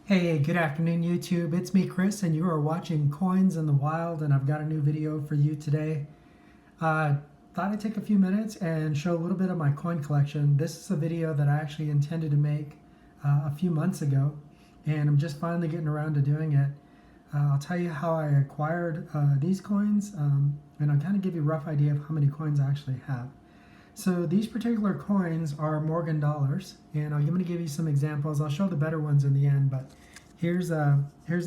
Hey, good afternoon, YouTube. It's me, Chris, and you are watching Coins in the Wild, and I've got a new video for you today. Uh, Thought I'd take a few minutes and show a little bit of my coin collection. This is a video that I actually intended to make a few months ago, and I'm just finally getting around to doing it. I'll tell you how I acquired these coins, and I'll kind of give you a rough idea of how many coins I actually have. So these particular coins are Morgan dollars, and I'm going to give you some examples. I'll show the better ones in the end, but here's an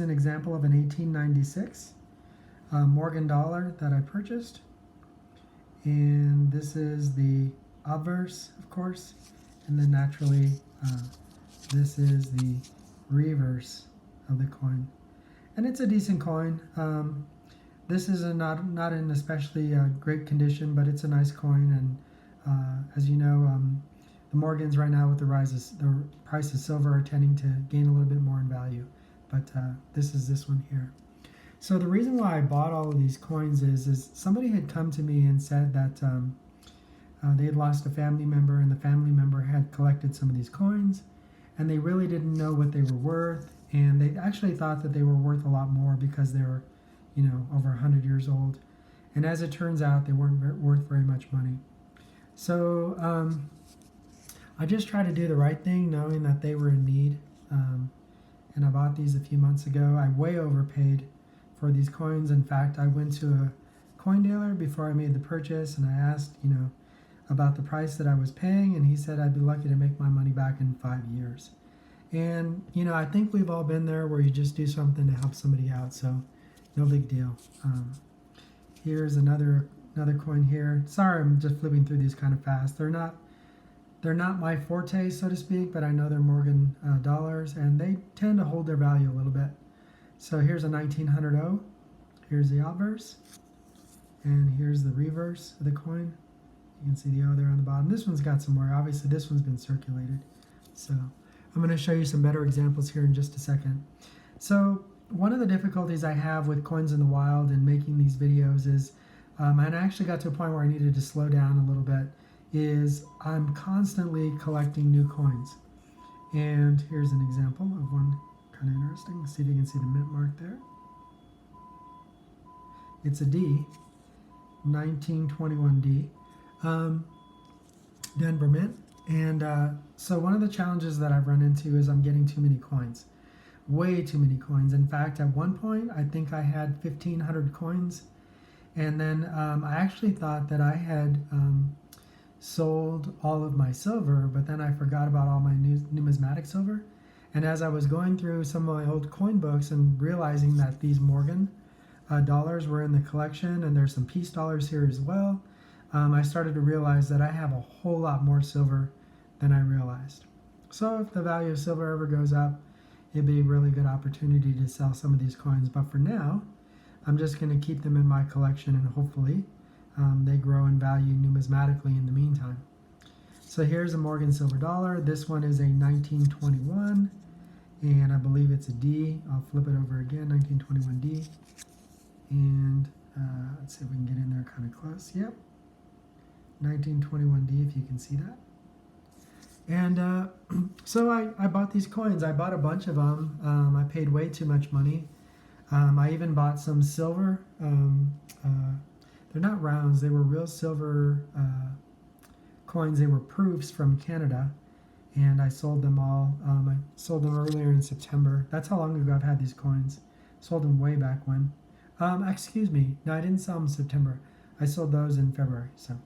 example of an 1896 Morgan dollar that I purchased, and this is the obverse, of course, and then naturally this is the reverse of the coin, and it's a decent coin. This is not in especially great condition, but it's a nice coin, and as you know, the Morgans right now with the price of silver are tending to gain a little bit more in value. But this is this one here. So the reason why I bought all of these coins is somebody had come to me and said that they had lost a family member, and the family member had collected some of these coins, and they really didn't know what they were worth, and they actually thought that they were worth a lot more because they were, over 100 years old. And as it turns out, they weren't worth very much money. So I just tried to do the right thing, knowing that they were in need. And I bought these a few months ago. I way overpaid for these coins. In fact, I went to a coin dealer before I made the purchase, and I asked, about the price that I was paying, and he said I'd be lucky to make my money back in 5 years. And I think we've all been there where you just do something to help somebody out. So no big deal. Here's another coin here. Sorry, I'm just flipping through these kind of fast. They're not my forte, so to speak, but I know they're Morgan dollars, and they tend to hold their value a little bit. So here's a 1900 O. Here's the obverse, and here's the reverse of the coin. You can see the O there on the bottom. This one's got some wear. Obviously, this one's been circulated. So I'm going to show you some better examples here in just a second. So one of the difficulties I have with Coins in the Wild and making these videos is, and I actually got to a point where I needed to slow down a little bit, is I'm constantly collecting new coins. And here's an example of one kind of interesting. Let's see if you can see the mint mark there. It's a D, 1921D, Denver Mint. And so one of the challenges that I've run into is I'm getting too many coins. Way too many coins. In fact, at one point, I think I had 1,500 coins. And then I actually thought that I had sold all of my silver, but then I forgot about all my numismatic silver. And as I was going through some of my old coin books and realizing that these Morgan dollars were in the collection, and there's some peace dollars here as well, I started to realize that I have a whole lot more silver than I realized. So if the value of silver ever goes up, it'd be a really good opportunity to sell some of these coins. But for now, I'm just going to keep them in my collection, and hopefully they grow in value numismatically in the meantime. So here's a Morgan silver dollar. This one is a 1921, and I believe it's a D. I'll flip it over again, 1921D. And let's see if we can get in there kind of close. Yep, 1921D, if you can see that. And so I bought these coins. I bought a bunch of them. I paid way too much money. I even bought some silver. They're not rounds. They were real silver coins. They were proofs from Canada, and I sold them all. I sold them earlier in September. That's how long ago I've had these coins. Sold them way back when. Excuse me. No, I didn't sell them in September. I sold those in February. So,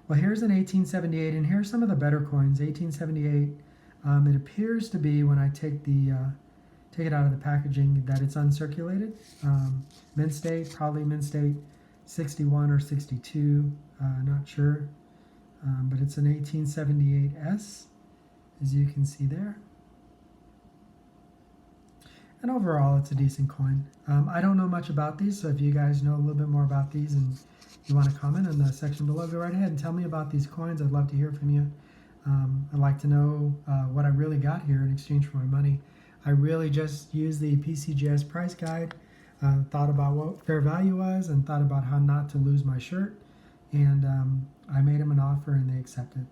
well, here's an 1878, and here's some of the better coins. 1878. It appears to be, when I take it out of the packaging, that it's uncirculated. Mint state, probably mint state 61 or 62, not sure. But it's an 1878S, as you can see there. And overall, it's a decent coin. I don't know much about these, so if you guys know a little bit more about these and you want to comment in the section below, go right ahead and tell me about these coins. I'd love to hear from you. I'd like to know what I really got here in exchange for my money. I really just used the PCGS price guide, thought about what fair value was, and thought about how not to lose my shirt. And I made them an offer, and they accepted.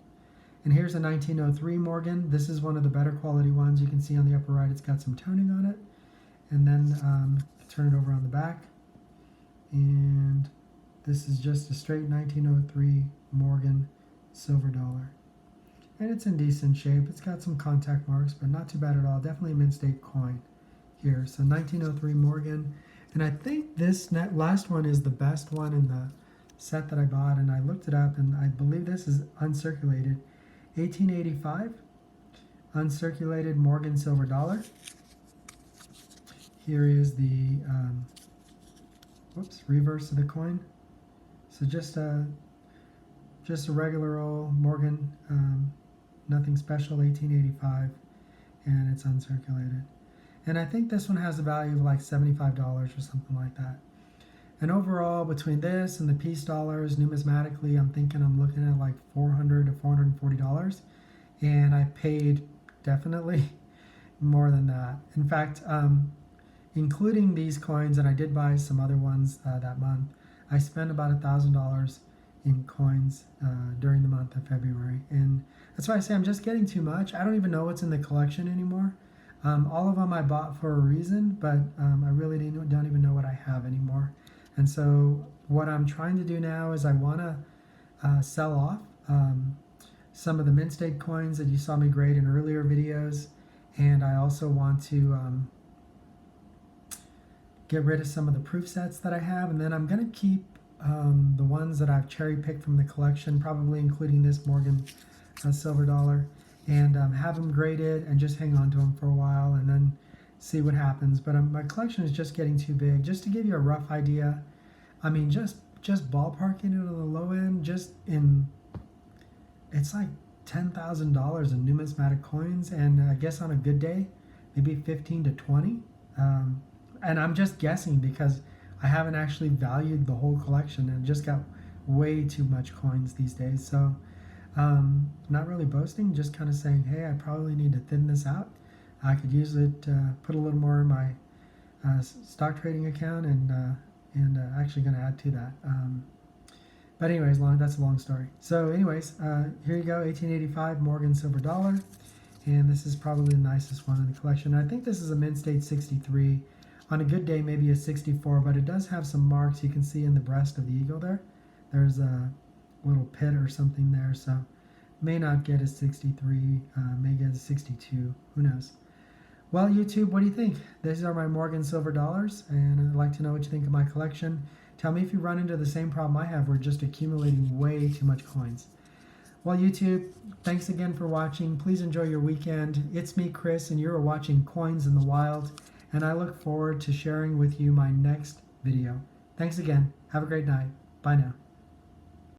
And here's a 1903 Morgan. This is one of the better quality ones. You can see on the upper right it's got some toning on it. And then turn it over on the back. And this is just a straight 1903 Morgan silver dollar. And it's in decent shape. It's got some contact marks, but not too bad at all. Definitely a mint state coin here. So 1903 Morgan. And I think this last one is the best one in the set that I bought. And I looked it up, and I believe this is uncirculated. 1885 uncirculated Morgan silver dollar. Here is the reverse of the coin. So just a regular old Morgan, nothing special, 1885, and it's uncirculated. And I think this one has a value of like $75 or something like that. And overall, between this and the piece dollars, numismatically, I'm thinking I'm looking at like $400 to $440. And I paid definitely more than that. In fact, including these coins, and I did buy some other ones that month, I spent about $1,000 in coins during the month of February. And that's why I say I'm just getting too much. I don't even know what's in the collection anymore. All of them I bought for a reason, but I really don't even know what I have anymore. And so what I'm trying to do now is I want to sell off some of the mint state coins that you saw me grade in earlier videos. And I also want to get rid of some of the proof sets that I have. And then I'm going to keep the ones that I've cherry picked from the collection, probably including this Morgan silver dollar, and have them graded and just hang on to them for a while and then see what happens. But my collection is just getting too big. Just to give you a rough idea, I mean, just ballparking it on the low end, it's like $10,000 in numismatic coins, and I guess on a good day, maybe 15 to 20. And I'm just guessing because I haven't actually valued the whole collection and just got way too much coins these days. So not really boasting, just kind of saying, hey, I probably need to thin this out. I could use it, put a little more in my stock trading account, and actually going to add to that. But anyways, that's a long story. So anyways, here you go, 1885 Morgan silver dollar. And this is probably the nicest one in the collection. I think this is a mint state 63. On a good day, maybe a 64, but it does have some marks you can see in the breast of the eagle there. There's a little pit or something there, so may not get a 63, may get a 62, who knows. Well, YouTube, what do you think? These are my Morgan silver dollars, and I'd like to know what you think of my collection. Tell me if you run into the same problem I have, where just accumulating way too much coins. Well, YouTube, thanks again for watching. Please enjoy your weekend. It's me, Chris, and you're watching Coins in the Wild, and I look forward to sharing with you my next video. Thanks again. Have a great night. Bye now.